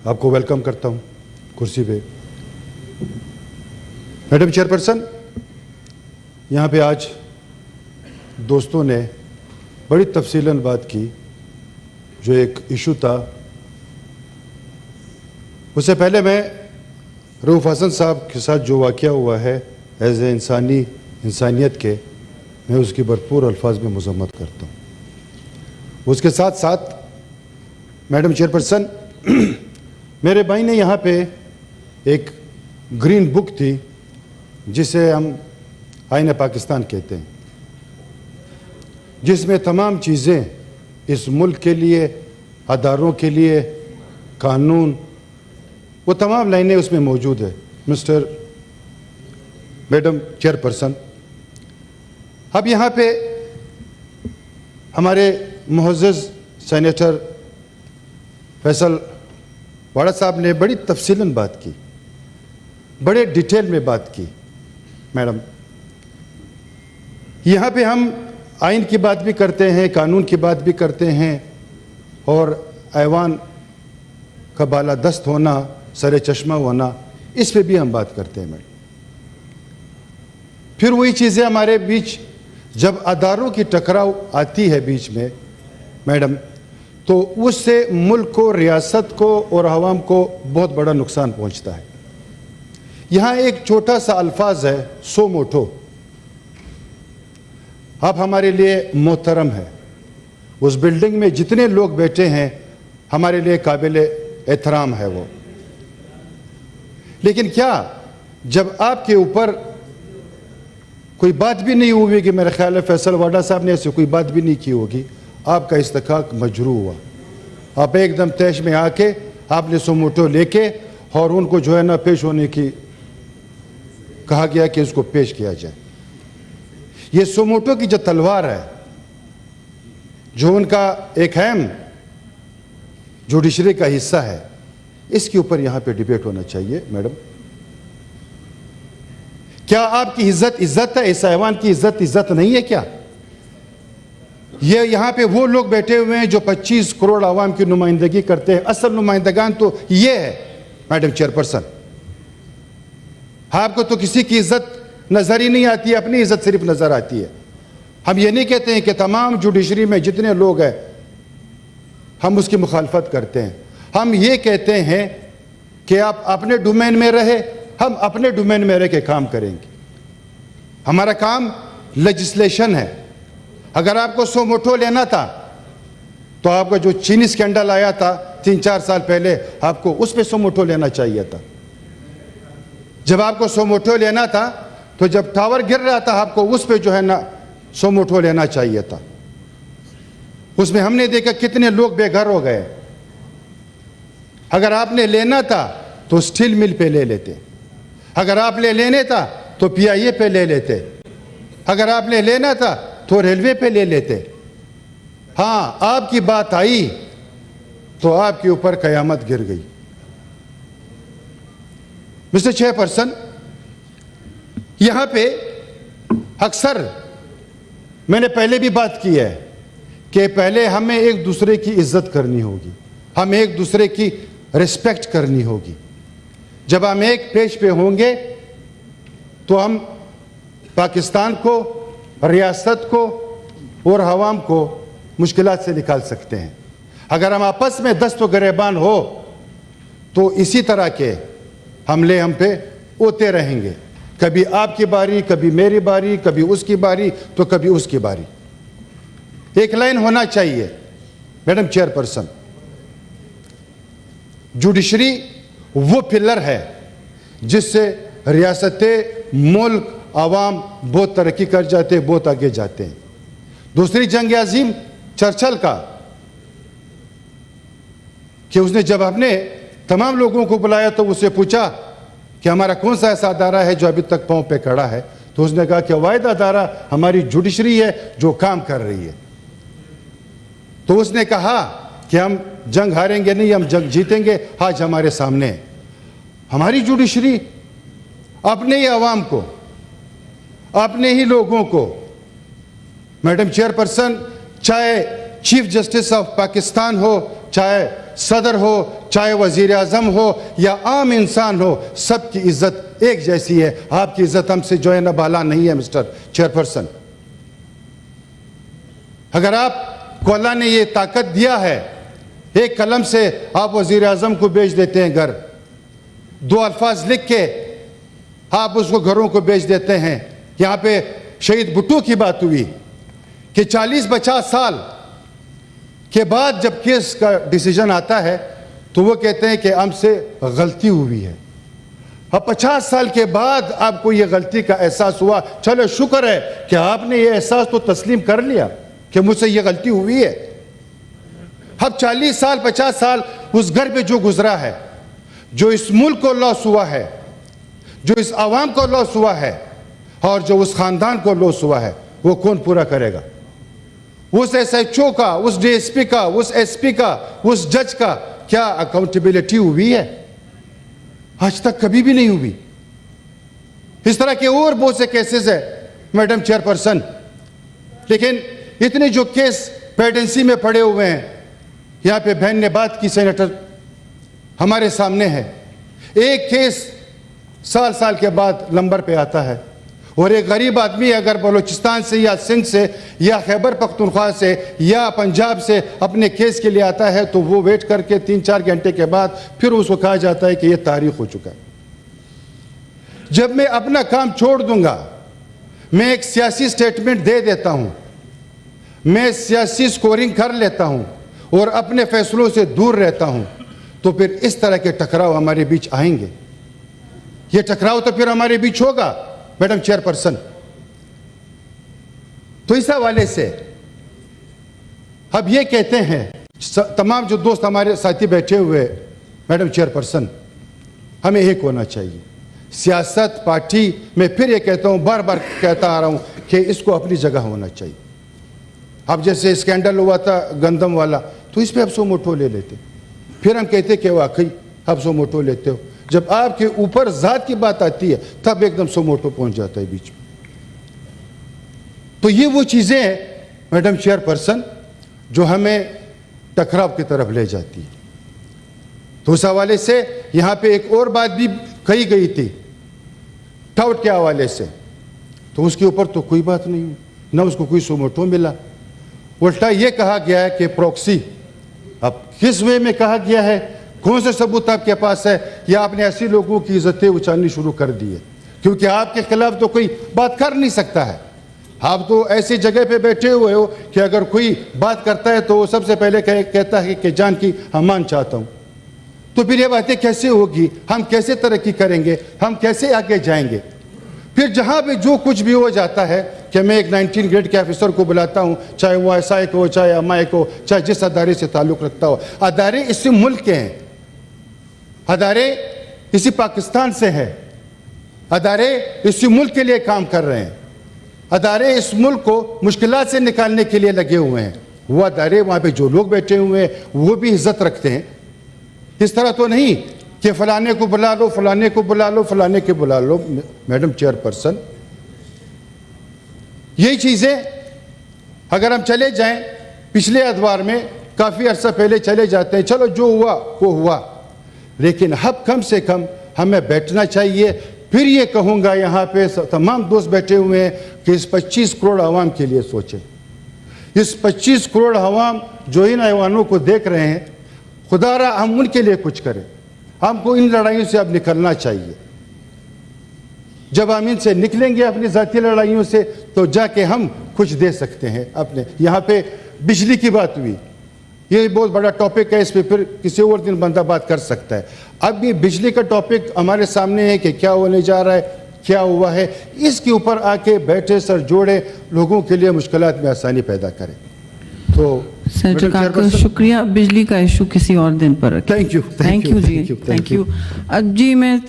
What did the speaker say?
आपको वेलकम करता हूं कुर्सी पे। मैडम चेयरपर्सन, यहाँ पे आज दोस्तों ने बड़ी तफसीलन बात की। जो एक इशू था, उससे पहले मैं रऊफ हसन साहब के साथ जो वाक़या हुआ है एज ए इंसानियत के, मैं उसकी भरपूर अल्फाज में मज़म्मत करता हूँ। उसके साथ साथ मैडम चेयरपर्सन, मेरे भाई ने यहाँ पे एक ग्रीन बुक थी जिसे हम आईन पाकिस्तान कहते हैं, जिसमें तमाम चीज़ें इस मुल्क के लिए, अदारों के लिए, कानून, वो तमाम लाइनें उसमें मौजूद है। मैडम चेयरपर्सन, अब यहाँ पे हमारे मुअज़्ज़ज़ सेनेटर फैसल वाड़ा साहब ने बड़ी तफसीलन बात की, बड़े डिटेल में बात की। मैडम, यहाँ पे हम आइन की बात भी करते हैं, कानून की बात भी करते हैं, और ऐवान का बालादस्त होना, सरे चश्मा होना, इस पे भी हम बात करते हैं। मैडम, फिर वही चीज़ें हमारे बीच जब अदारों की टकराव आती है बीच में मैडम, तो उससे मुल्क को, रियासत को और अवाम को बहुत बड़ा नुकसान पहुंचता है। यहाँ एक छोटा सा अल्फाज है, सो मोटो। आप हमारे लिए मोहतरम है। उस बिल्डिंग में जितने लोग बैठे हैं हमारे लिए काबिल एहतराम है वो। लेकिन क्या जब आपके ऊपर कोई बात भी नहीं हुई कि मेरा ख्याल है फैसल वाडा साहब ने ऐसी कोई बात भी नहीं की होगी, आपका इस्तकाक मजरू हुआ, आप एकदम तैश में आके आपने सोमोटो लेके और उनको जो है ना पेश होने की कहा गया कि उसको पेश किया जाए। ये सोमोटो की जो तलवार है, जो उनका एक अहम जुडिशरी का हिस्सा है, इसके ऊपर यहां पे डिबेट होना चाहिए। मैडम, क्या आपकी इज्जत है, इस ऐवान की इज्जत नहीं है क्या? ये यहां पे वो लोग बैठे हुए हैं जो 25 करोड़ आवाम की नुमाइंदगी करते हैं। असल नुमाइंदगान तो ये है मैडम चेयरपर्सन। आपको तो किसी की इज्जत नजर ही नहीं आती है, अपनी इज्जत सिर्फ नजर आती है। हम ये नहीं कहते हैं कि तमाम जुडिशरी में जितने लोग हैं हम उसकी मुखालफत करते हैं। हम ये कहते हैं कि आप अपने डोमेन में रहे, हम अपने डोमेन में रह के काम करेंगे। हमारा काम लेजिस्लेशन है। अगर आपको सोमोटो लेना था तो आपका जो चीनी स्कैंडल आया था 3-4 साल पहले, आपको उस पे सोमोटो लेना चाहिए था। जब आपको सोमोटो लेना था तो जब टावर गिर रहा था आपको उस पे जो है ना सोमोटो लेना चाहिए था। उसमें हमने देखा कितने लोग बेघर हो गए। अगर आपने लेना था तो स्टील मिल पे ले लेते, अगर आपने लेने था तो पीआईए पे ले लेते, अगर आपने लेना था तो रेलवे पे ले लेते। हाँ, आपकी बात आई तो आपके ऊपर कयामत गिर गई। मिस्टर चेयरपर्सन, यहां पे अक्सर मैंने पहले भी बात की है कि पहले हमें एक दूसरे की इज्जत करनी होगी, हमें एक दूसरे की रिस्पेक्ट करनी होगी। जब हम एक पेज पे होंगे तो हम पाकिस्तान को, रियासत को और अवाम को मुश्किलात से निकाल सकते हैं। अगर हम आपस में दस्त व गिरेबान हो तो इसी तरह के हमले हम पे होते रहेंगे। कभी आपकी बारी, कभी मेरी बारी, कभी उसकी बारी, तो कभी उसकी बारी। एक लाइन होना चाहिए मैडम चेयरपर्सन। जुडिशरी वो पिलर है जिससे रियासतें, मुल्क, आवाम बहुत तरक्की कर जाते हैं, बहुत आगे जाते हैं। दूसरी जंग अजीम चर्चिल का, कि उसने जब अपने तमाम लोगों को बुलाया तो उससे पूछा कि हमारा कौन सा ऐसा अदारा है जो अभी तक पांव पे खड़ा है, तो उसने कहा कि वाहिद अदारा हमारी जुडिशरी है जो काम कर रही है। तो उसने कहा कि हम जंग हारेंगे नहीं, हम जंग जीतेंगे। आज हमारे सामने हमारी जुडिशरी अपने ही अवाम को, अपने ही लोगों को, मैडम चेयरपर्सन, चाहे चीफ जस्टिस ऑफ पाकिस्तान हो, चाहे सदर हो, चाहे वजीर आजम हो या आम इंसान हो, सबकी इज्जत एक जैसी है। आपकी इज्जत हमसे जो है ना बाला नहीं है मिस्टर चेयरपर्सन। अगर आपको अल्लाह ने ये ताकत दिया है, एक कलम से आप वजीर आजम को भेज देते हैं घर, 2 अल्फाज लिख के आप उसको घरों को भेज देते हैं। यहाँ पे शहीद भुट्टो की बात हुई कि 40-50 साल के बाद जब केस का डिसीजन आता है तो वो कहते हैं कि हमसे गलती हुई है। अब 50 साल के बाद आपको ये गलती का एहसास हुआ, चलो शुक्र है कि आपने ये एहसास तो तस्लीम कर लिया कि मुझसे ये गलती हुई है। अब 40 साल 50 साल उस घर पे जो गुजरा है, जो इस मुल्क को लॉस हुआ है, जो इस आवाम को लॉस हुआ है और जो उस खानदान को लॉस हुआ है, वो कौन पूरा करेगा? उस SHO का, उस DSP का, उस SP का, उस जज का क्या अकाउंटेबिलिटी हुई है? आज तक कभी भी नहीं हुई। इस तरह के और बहुत से केसेस है मैडम चेयरपर्सन, लेकिन इतने जो केस पेंडेंसी में पड़े हुए हैं, यहाँ पे बहन ने बात की, सेनेटर हमारे सामने है, एक केस साल के बाद नंबर पे आता है और एक गरीब आदमी अगर बलूचिस्तान से या सिंध से या खैबर पख्तूनख्वा से या पंजाब से अपने केस के लिए आता है तो वो वेट करके 3-4 घंटे के बाद फिर उसको कहा जाता है कि ये तारीख हो चुका है। जब मैं अपना काम छोड़ दूंगा, मैं एक सियासी स्टेटमेंट दे देता हूं, मैं सियासी स्कोरिंग कर लेता हूं और अपने फैसलों से दूर रहता हूं, तो फिर इस तरह के टकराव हमारे बीच आएंगे। ये टकराव तो फिर हमारे बीच होगा मैडम चेयरपर्सन। तो इस हवाले से अब ये कहते हैं तमाम जो दोस्त हमारे साथी बैठे हुए, मैडम चेयरपर्सन, हमें एक होना चाहिए सियासत पार्टी में। फिर ये कहता हूं, बार बार कहता आ रहा हूं कि इसको अपनी जगह होना चाहिए। अब जैसे स्कैंडल हुआ था गंदम वाला, तो इस पर आप सो मोटो ले लेते, फिर हम कहते कि वाकई आप सो मोटो लेते हो। जब आपके ऊपर जात की बात आती है तब एकदम सो मोटो पहुंच जाता है बीच में। तो ये वो चीजें हैं मैडम चेयरपर्सन जो हमें टकराव की तरफ ले जाती है। तो उस हवाले से यहां पे एक और बात भी कही गई थी टाउट के हवाले से, तो उसके ऊपर तो कोई बात नहीं हुई, ना उसको कोई सो मोटो मिला। उल्टा ये कहा गया है कि प्रॉक्सी। अब किस वे में कहा गया है, कौन से सबूत आपके पास है, या आपने ऐसे लोगों की इज्जतें उछालनी शुरू कर दी है? क्योंकि आपके खिलाफ तो कोई बात कर नहीं सकता है। आप तो ऐसी जगह पे बैठे हुए हो कि अगर कोई बात करता है तो वो सबसे पहले कहता है कि जान की अमान चाहता हूं। तो फिर ये बातें कैसे होगी? हम कैसे तरक्की करेंगे? हम कैसे आगे जाएंगे? फिर जहां पे जो कुछ भी हो जाता है कि मैं एक 19 ग्रेड के ऑफिसर को बुलाता हूं, चाहे वो SI को, चाहे MI को, चाहे जिस अदारे से ताल्लुक रखता हो। अदारे इसी मुल्क के हैं, अदारे इसी पाकिस्तान से हैं, अदारे इसी मुल्क के लिए काम कर रहे हैं, अदारे इस मुल्क को मुश्किलात से निकालने के लिए लगे हुए हैं। वो अदारे, वहाँ पे जो लोग बैठे हुए हैं वो भी इज्जत रखते हैं। इस तरह तो नहीं कि फलाने को बुला लो, फलाने को बुला लो, फलाने को बुला लो। मैडम चेयरपर्सन, यही चीज़ें अगर हम चले जाएं पिछले अदवार में, काफ़ी अर्सा पहले चले जाते हैं, चलो जो हुआ वो हुआ, लेकिन अब कम से कम हमें बैठना चाहिए। फिर ये कहूँगा यहाँ पे तमाम दोस्त बैठे हुए हैं कि इस 25 करोड़ आवाम के लिए सोचें। इस 25 करोड़ आवाम जो इन ऐवानों को देख रहे हैं, खुदारा हम उनके लिए कुछ करें। हमको इन लड़ाइयों से अब निकलना चाहिए। जब हम इनसे निकलेंगे अपनी ज़ाती लड़ाइयों से, तो जाके हम कुछ दे सकते हैं अपने। यहाँ पे बिजली की बात हुई, ये बहुत बड़ा टॉपिक है, इस पे फिर किसी और दिन बंदा बात कर सकता है। अब ये बिजली का टॉपिक हमारे सामने है कि क्या होने जा रहा है, क्या हुआ है, इसके ऊपर आके बैठे सर जोड़े, लोगों के लिए मुश्किलात में आसानी पैदा करें। तो सेनेटर काकर, शुक्रिया। बिजली का इशू किसी और दिन पर रखें। थैंक यू जी, थैंक यू। अब जी मैं